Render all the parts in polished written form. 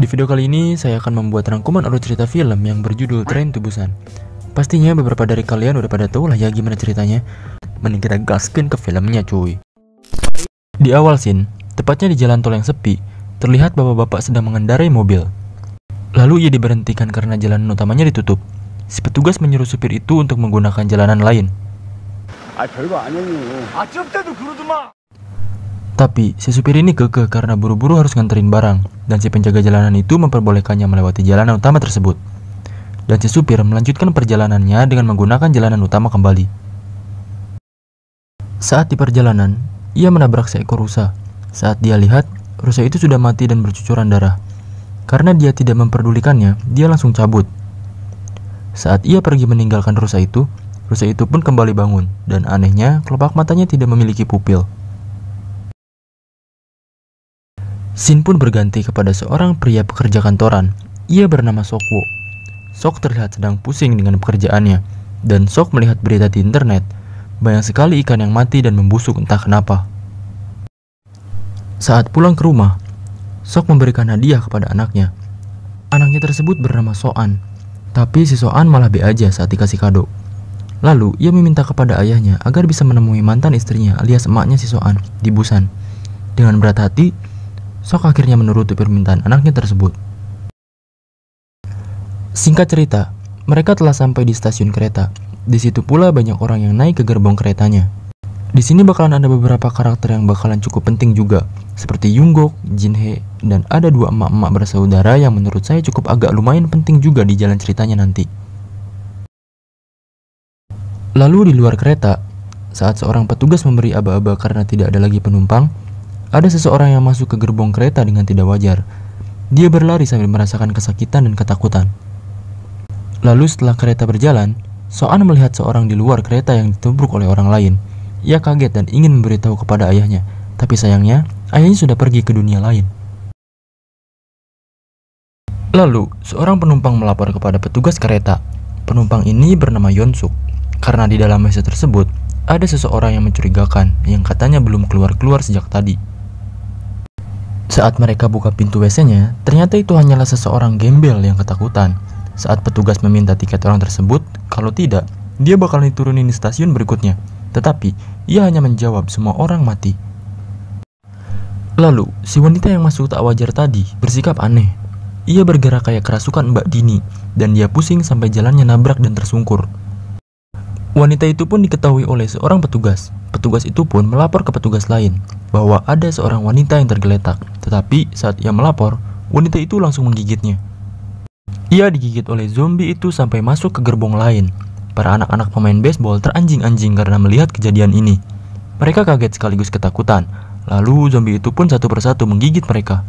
Di video kali ini, saya akan membuat rangkuman alur cerita film yang berjudul Train to Busan. Pastinya beberapa dari kalian udah pada tahu lah ya gimana ceritanya. Mending kita gaskin ke filmnya cuy. Di awal scene, tepatnya di jalan tol yang sepi, terlihat bapak-bapak sedang mengendarai mobil. Lalu ia diberhentikan karena jalanan utamanya ditutup. Si petugas menyuruh supir itu untuk menggunakan jalanan lain. Tapi si supir ini kekeh karena buru-buru harus nganterin barang, dan si penjaga jalanan itu memperbolehkannya melewati jalanan utama tersebut. Dan si supir melanjutkan perjalanannya dengan menggunakan jalanan utama kembali. Saat di perjalanan, ia menabrak seekor rusa. Saat dia lihat, rusa itu sudah mati dan bercucuran darah. Karena dia tidak memperdulikannya, dia langsung cabut. Saat ia pergi meninggalkan rusa itu pun kembali bangun, dan anehnya kelopak matanya tidak memiliki pupil. Scene pun berganti kepada seorang pria pekerja kantoran. Ia bernama Sokwo. Sok terlihat sedang pusing dengan pekerjaannya, dan Sok melihat berita di internet. Banyak sekali ikan yang mati dan membusuk entah kenapa. Saat pulang ke rumah, Sok memberikan hadiah kepada anaknya. Anaknya tersebut bernama Soan, tapi si Soan malah be aja saat dikasih kado. Lalu ia meminta kepada ayahnya agar bisa menemui mantan istrinya alias emaknya si Soan di Busan. Dengan berat hati, Sok akhirnya menuruti permintaan anaknya tersebut. Singkat cerita, mereka telah sampai di stasiun kereta. Di situ pula banyak orang yang naik ke gerbong keretanya. Di sini bakalan ada beberapa karakter yang bakalan cukup penting juga, seperti Yunggok, Jinhae, dan ada dua emak-emak bersaudara yang menurut saya cukup agak lumayan penting juga di jalan ceritanya nanti. Lalu di luar kereta, saat seorang petugas memberi aba-aba karena tidak ada lagi penumpang, ada seseorang yang masuk ke gerbong kereta dengan tidak wajar. Dia berlari sambil merasakan kesakitan dan ketakutan. Lalu setelah kereta berjalan, Soan melihat seorang di luar kereta yang ditubruk oleh orang lain. Ia kaget dan ingin memberitahu kepada ayahnya, tapi sayangnya ayahnya sudah pergi ke dunia lain. Lalu seorang penumpang melapor kepada petugas kereta. Penumpang ini bernama Yonsuk. Karena di dalam WC tersebut ada seseorang yang mencurigakan yang katanya belum keluar-keluar sejak tadi. Saat mereka buka pintu WC-nya, ternyata itu hanyalah seseorang gembel yang ketakutan. Saat petugas meminta tiket orang tersebut, kalau tidak, dia bakal diturunin di stasiun berikutnya. Tetapi, ia hanya menjawab semua orang mati. Lalu, si wanita yang masuk tak wajar tadi bersikap aneh. Ia bergerak kayak kerasukan Mbak Dini, dan dia pusing sampai jalannya nabrak dan tersungkur. Wanita itu pun diketahui oleh seorang petugas. Petugas itu pun melapor ke petugas lain bahwa ada seorang wanita yang tergeletak. Tetapi saat ia melapor, wanita itu langsung menggigitnya. Ia digigit oleh zombie itu sampai masuk ke gerbong lain. Para anak-anak pemain baseball teranjing-anjing karena melihat kejadian ini. Mereka kaget sekaligus ketakutan. Lalu zombie itu pun satu persatu menggigit mereka.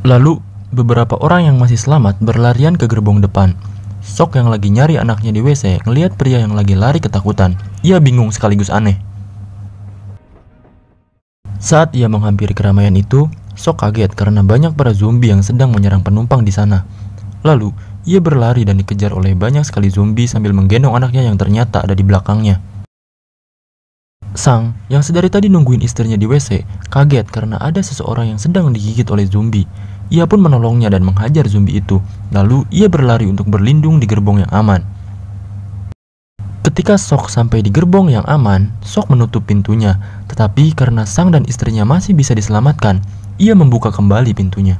Lalu beberapa orang yang masih selamat berlarian ke gerbong depan. Sok yang lagi nyari anaknya di WC ngelihat pria yang lagi lari ketakutan. Ia bingung sekaligus aneh. Saat ia menghampiri keramaian itu, Sok kaget karena banyak para zombie yang sedang menyerang penumpang di sana. Lalu, ia berlari dan dikejar oleh banyak sekali zombie sambil menggendong anaknya yang ternyata ada di belakangnya. Sang, yang sedari tadi nungguin istrinya di WC, kaget karena ada seseorang yang sedang digigit oleh zombie. Ia pun menolongnya dan menghajar zombie itu. Lalu ia berlari untuk berlindung di gerbong yang aman. Ketika Sok sampai di gerbong yang aman, Sok menutup pintunya. Tetapi karena Sang dan istrinya masih bisa diselamatkan, ia membuka kembali pintunya.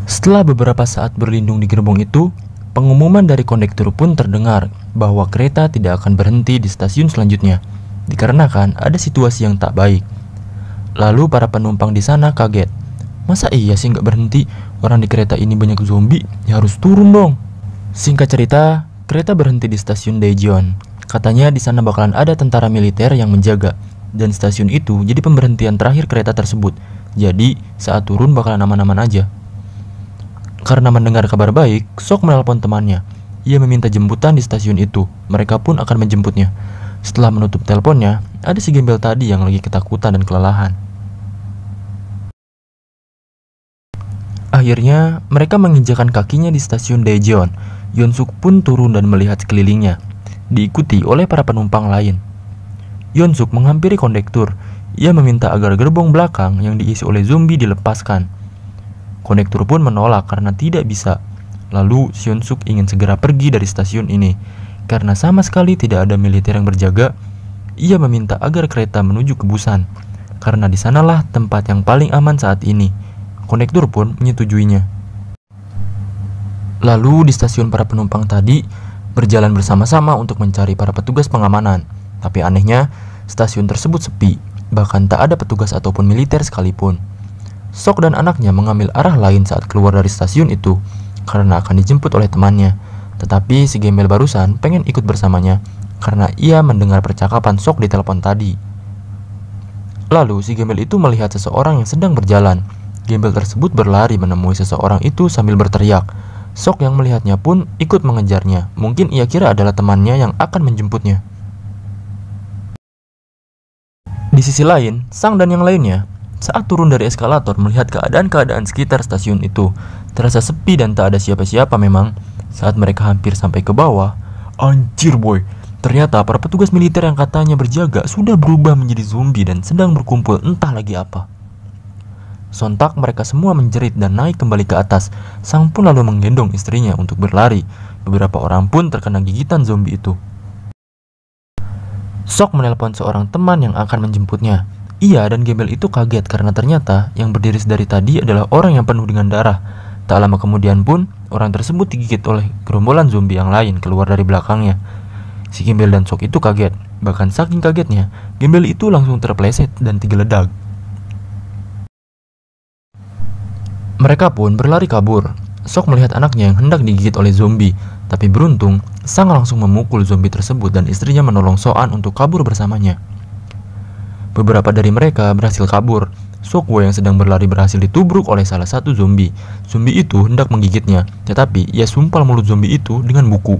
Setelah beberapa saat berlindung di gerbong itu, pengumuman dari kondektur pun terdengar bahwa kereta tidak akan berhenti di stasiun selanjutnya, dikarenakan ada situasi yang tak baik. Lalu para penumpang di sana kaget. Masa iya sih nggak berhenti? Orang di kereta ini banyak zombie, ya harus turun dong. Singkat cerita, kereta berhenti di stasiun Daejeon. Katanya di sana bakalan ada tentara militer yang menjaga, dan stasiun itu jadi pemberhentian terakhir kereta tersebut. Jadi saat turun bakalan aman-aman aja. Karena mendengar kabar baik, Sok menelpon temannya. Ia meminta jemputan di stasiun itu. Mereka pun akan menjemputnya. Setelah menutup teleponnya, ada si gembel tadi yang lagi ketakutan dan kelelahan. Akhirnya, mereka menginjakan kakinya di stasiun Daejeon. Yonsuk pun turun dan melihat sekelilingnya, diikuti oleh para penumpang lain. Yonsuk menghampiri kondektur. ia meminta agar gerbong belakang yang diisi oleh zombie dilepaskan. Kondektur pun menolak karena tidak bisa. Lalu Hyun-suk ingin segera pergi dari stasiun ini. Karena sama sekali tidak ada militer yang berjaga, ia meminta agar kereta menuju ke Busan. Karena di sanalah tempat yang paling aman saat ini. Kondektur pun menyetujuinya. Lalu di stasiun para penumpang tadi berjalan bersama-sama untuk mencari para petugas pengamanan. Tapi anehnya, stasiun tersebut sepi, bahkan tak ada petugas ataupun militer sekalipun. Sok dan anaknya mengambil arah lain saat keluar dari stasiun itu, karena akan dijemput oleh temannya. Tetapi si gembel barusan pengen ikut bersamanya, karena ia mendengar percakapan Sok di telepon tadi. Lalu si gembel itu melihat seseorang yang sedang berjalan. Gembel tersebut berlari menemui seseorang itu sambil berteriak. Sok yang melihatnya pun ikut mengejarnya. Mungkin ia kira adalah temannya yang akan menjemputnya. Di sisi lain, Sang dan yang lainnya saat turun dari eskalator melihat keadaan-keadaan sekitar stasiun itu. Terasa sepi dan tak ada siapa-siapa memang. Saat mereka hampir sampai ke bawah, anjir boy, ternyata para petugas militer yang katanya berjaga sudah berubah menjadi zombie dan sedang berkumpul entah lagi apa. Sontak mereka semua menjerit dan naik kembali ke atas. Sang pun lalu menggendong istrinya untuk berlari. Beberapa orang pun terkena gigitan zombie itu. Sok menelpon seorang teman yang akan menjemputnya. Ia dan gembel itu kaget karena ternyata yang berdiri dari tadi adalah orang yang penuh dengan darah. Tak lama kemudian pun orang tersebut digigit oleh gerombolan zombie yang lain keluar dari belakangnya. Si gembel dan Sok itu kaget. Bahkan saking kagetnya, gembel itu langsung terpleset dan digeledag. Mereka pun berlari kabur. Sok melihat anaknya yang hendak digigit oleh zombie, tapi beruntung Sang langsung memukul zombie tersebut dan istrinya menolong Soan untuk kabur bersamanya. Beberapa dari mereka berhasil kabur. Sokwo yang sedang berlari berhasil ditubruk oleh salah satu zombie. Zombie itu hendak menggigitnya, tetapi ia sumpal mulut zombie itu dengan buku.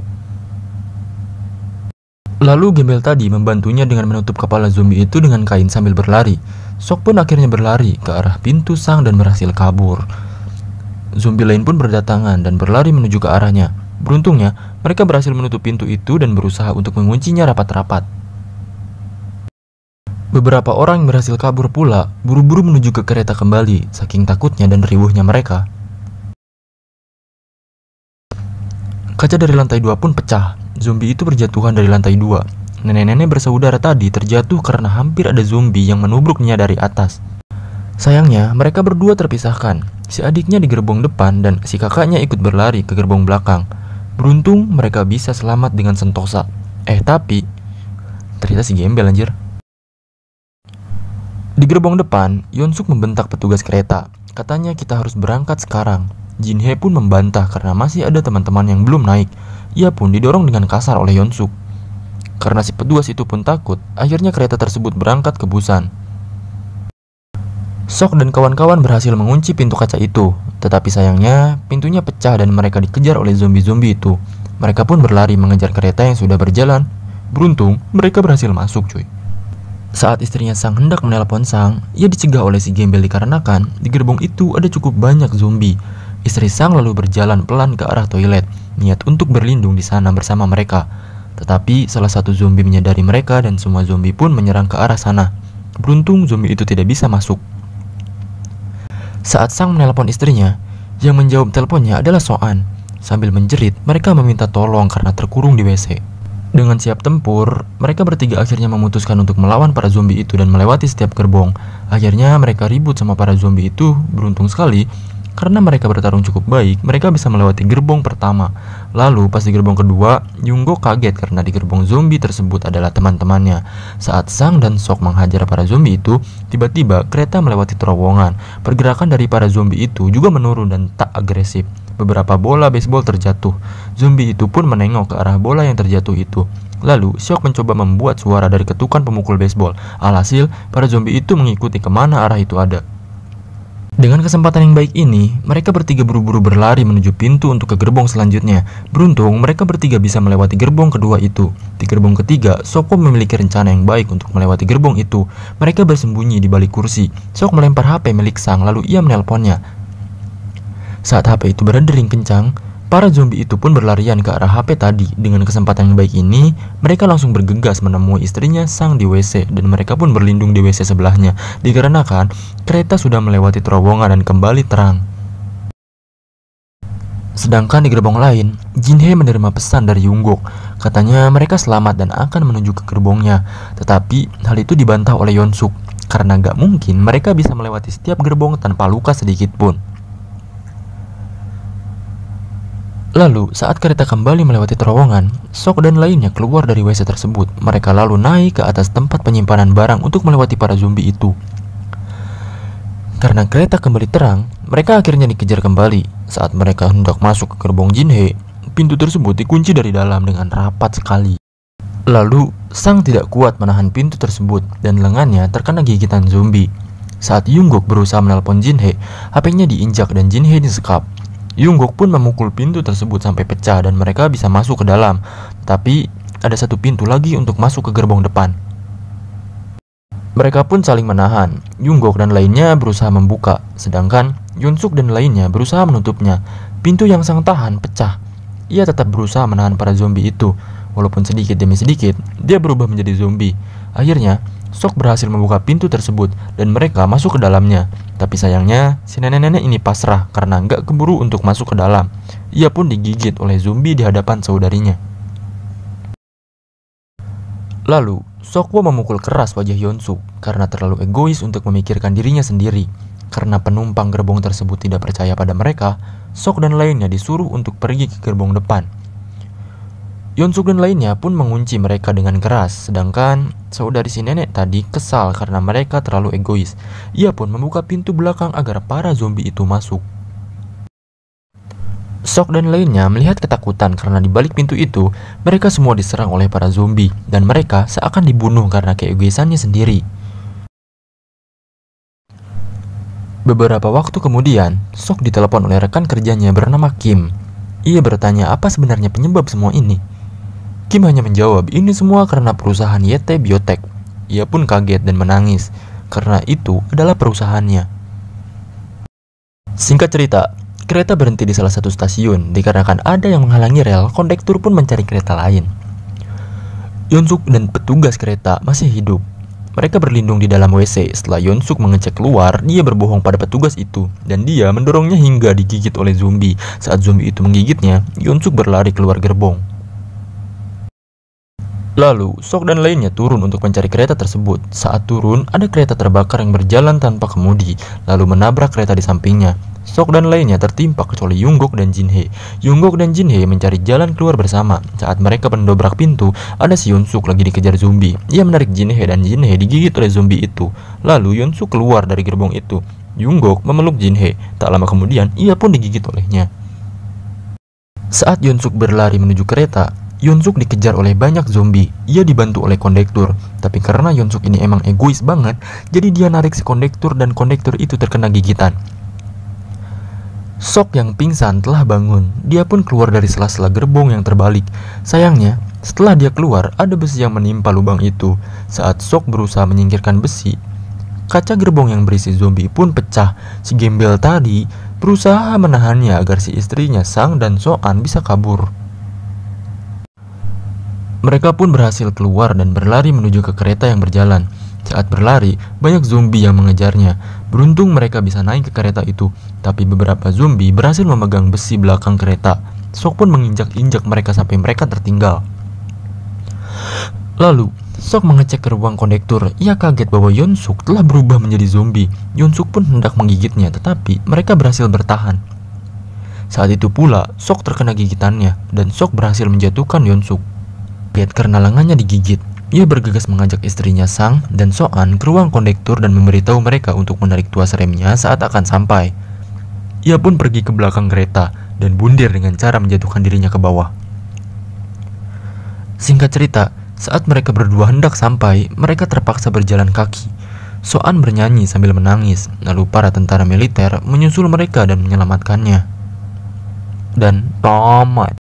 Lalu gembel tadi membantunya dengan menutup kepala zombie itu dengan kain sambil berlari. Sok pun akhirnya berlari ke arah pintu Sang dan berhasil kabur. Zombie lain pun berdatangan dan berlari menuju ke arahnya. Beruntungnya, mereka berhasil menutup pintu itu dan berusaha untuk menguncinya rapat-rapat. Beberapa orang yang berhasil kabur pula buru-buru menuju ke kereta kembali, saking takutnya dan riuhnya mereka. Kaca dari lantai 2 pun pecah. Zombie itu berjatuhan dari lantai 2. Nenek-nenek bersaudara tadi terjatuh karena hampir ada zombie yang menubruknya dari atas. Sayangnya, mereka berdua terpisahkan. Si adiknya di gerbong depan dan si kakaknya ikut berlari ke gerbong belakang. Beruntung mereka bisa selamat dengan sentosa. Tapi ternyata si gembel anjir. Di gerbong depan, Hyun-suk membentak petugas kereta. Katanya kita harus berangkat sekarang. Jin-hye pun membantah karena masih ada teman-teman yang belum naik. Ia pun didorong dengan kasar oleh Hyun-suk. Karena si petugas itu pun takut, akhirnya kereta tersebut berangkat ke Busan. Sok dan kawan-kawan berhasil mengunci pintu kaca itu, tetapi sayangnya pintunya pecah dan mereka dikejar oleh zombie-zombie itu. Mereka pun berlari mengejar kereta yang sudah berjalan. Beruntung, mereka berhasil masuk cuy. Saat istrinya Sang hendak menelpon Sang, ia dicegah oleh si gembel dikarenakan di gerbong itu ada cukup banyak zombie. Istri Sang lalu berjalan pelan ke arah toilet, niat untuk berlindung di sana bersama mereka. Tetapi salah satu zombie menyadari mereka dan semua zombie pun menyerang ke arah sana. Beruntung zombie itu tidak bisa masuk. Saat Sang menelpon istrinya, yang menjawab teleponnya adalah Soan. Sambil menjerit, mereka meminta tolong karena terkurung di WC. Dengan siap tempur, mereka bertiga akhirnya memutuskan untuk melawan para zombie itu dan melewati setiap gerbong. Akhirnya mereka ribut sama para zombie itu. Beruntung sekali, karena mereka bertarung cukup baik, mereka bisa melewati gerbong pertama. Lalu pas di gerbong kedua, Junggo kaget karena di gerbong zombie tersebut adalah teman-temannya. Saat Sang dan Sok menghajar para zombie itu, tiba-tiba kereta melewati terowongan. Pergerakan dari para zombie itu juga menurun dan tak agresif. Beberapa bola baseball terjatuh. Zombie itu pun menengok ke arah bola yang terjatuh itu. Lalu Sok mencoba membuat suara dari ketukan pemukul baseball. Alhasil, para zombie itu mengikuti kemana arah itu ada. Dengan kesempatan yang baik ini, mereka bertiga buru-buru berlari menuju pintu untuk ke gerbong selanjutnya. Beruntung, mereka bertiga bisa melewati gerbong kedua itu. Di gerbong ketiga, Sok memiliki rencana yang baik untuk melewati gerbong itu. Mereka bersembunyi di balik kursi. Sok melempar HP milik Sang, lalu ia menelponnya. Saat HP itu berdering kencang, Para zombie itu pun berlarian ke arah HP tadi. Dengan kesempatan yang baik ini, mereka langsung bergegas menemui istrinya Sang di WC dan mereka pun berlindung di WC sebelahnya, dikarenakan kereta sudah melewati terowongan dan kembali terang. Sedangkan di gerbong lain, Jinhee menerima pesan dari Yongguk. Katanya mereka selamat dan akan menuju ke gerbongnya. Tetapi hal itu dibantah oleh Yeonsuk, karena gak mungkin mereka bisa melewati setiap gerbong tanpa luka sedikit pun. Lalu, saat kereta kembali melewati terowongan, Sok dan lainnya keluar dari WC tersebut. Mereka lalu naik ke atas tempat penyimpanan barang untuk melewati para zombie itu. Karena kereta kembali terang, mereka akhirnya dikejar kembali. Saat mereka hendak masuk ke gerbong Jinhee, pintu tersebut dikunci dari dalam dengan rapat sekali. Lalu, Sang tidak kuat menahan pintu tersebut dan lengannya terkena gigitan zombie. Saat Yongguk berusaha menelpon Jinhee, HP-nya diinjak dan Jinhee disekap. Yongguk pun memukul pintu tersebut sampai pecah dan mereka bisa masuk ke dalam. Tapi ada satu pintu lagi untuk masuk ke gerbong depan. Mereka pun saling menahan. Yongguk dan lainnya berusaha membuka, sedangkan Yeonsuk dan lainnya berusaha menutupnya. Pintu yang Sang tahan pecah. Ia tetap berusaha menahan para zombie itu. Walaupun sedikit demi sedikit, dia berubah menjadi zombie. Akhirnya, Sok berhasil membuka pintu tersebut dan mereka masuk ke dalamnya. Tapi sayangnya, si nenek-nenek ini pasrah karena nggak keburu untuk masuk ke dalam. Ia pun digigit oleh zombie di hadapan saudarinya. Lalu, Sokwo memukul keras wajah Yeonsuk karena terlalu egois untuk memikirkan dirinya sendiri. Karena penumpang gerbong tersebut tidak percaya pada mereka, Sok dan lainnya disuruh untuk pergi ke gerbong depan. Yeonsuk dan lainnya pun mengunci mereka dengan keras, sedangkan saudari si nenek tadi kesal karena mereka terlalu egois. Ia pun membuka pintu belakang agar para zombie itu masuk. Sok dan lainnya melihat ketakutan karena di balik pintu itu, mereka semua diserang oleh para zombie dan mereka seakan dibunuh karena keegoisannya sendiri. Beberapa waktu kemudian, Sok ditelepon oleh rekan kerjanya bernama Kim. Ia bertanya apa sebenarnya penyebab semua ini. Kim hanya menjawab, ini semua karena perusahaan YT Biotech. Ia pun kaget dan menangis, karena itu adalah perusahaannya. Singkat cerita, kereta berhenti di salah satu stasiun, dikarenakan ada yang menghalangi rel, kondektur pun mencari kereta lain. Yeonsuk dan petugas kereta masih hidup. Mereka berlindung di dalam WC. Setelah Yeonsuk mengecek keluar, dia berbohong pada petugas itu, dan dia mendorongnya hingga digigit oleh zombie. Saat zombie itu menggigitnya, Yeonsuk berlari keluar gerbong. Lalu, Sok dan lainnya turun untuk mencari kereta tersebut. Saat turun, ada kereta terbakar yang berjalan tanpa kemudi, lalu menabrak kereta di sampingnya. Sok dan lainnya tertimpa kecuali Yongguk dan Jinhee. Yongguk dan Jinhee mencari jalan keluar bersama. Saat mereka mendobrak pintu, ada si Yeonsuk lagi dikejar zombie. Ia menarik Jinhee dan Jinhee digigit oleh zombie itu. Lalu Yeonsuk keluar dari gerbong itu. Yongguk memeluk Jinhee. Tak lama kemudian, ia pun digigit olehnya. Saat Yeonsuk berlari menuju kereta, Yeonsuk dikejar oleh banyak zombie. Ia dibantu oleh kondektur, tapi karena Yeonsuk ini emang egois banget, jadi dia narik si kondektur dan kondektur itu terkena gigitan. Sok yang pingsan telah bangun. Dia pun keluar dari sela-sela gerbong yang terbalik. Sayangnya, setelah dia keluar, ada besi yang menimpa lubang itu. Saat Sok berusaha menyingkirkan besi, kaca gerbong yang berisi zombie pun pecah. Si gembel tadi berusaha menahannya agar si istrinya Sang dan Soan bisa kabur. Mereka pun berhasil keluar dan berlari menuju ke kereta yang berjalan. Saat berlari, banyak zombie yang mengejarnya. Beruntung mereka bisa naik ke kereta itu, tapi beberapa zombie berhasil memegang besi belakang kereta. Sok pun menginjak-injak mereka sampai mereka tertinggal. Lalu, Sok mengecek ke ruang kondektur. Ia kaget bahwa Yeonsuk telah berubah menjadi zombie. Yeonsuk pun hendak menggigitnya, tetapi mereka berhasil bertahan. Saat itu pula, Sok terkena gigitannya, dan Sok berhasil menjatuhkan Yeonsuk. Karena lengannya digigit, ia bergegas mengajak istrinya Sang dan Soan ke ruang kondektur dan memberitahu mereka untuk menarik tuas remnya saat akan sampai. Ia pun pergi ke belakang kereta dan bundir dengan cara menjatuhkan dirinya ke bawah. Singkat cerita, saat mereka berdua hendak sampai, mereka terpaksa berjalan kaki. Soan bernyanyi sambil menangis, lalu para tentara militer menyusul mereka dan menyelamatkannya. Dan tamat.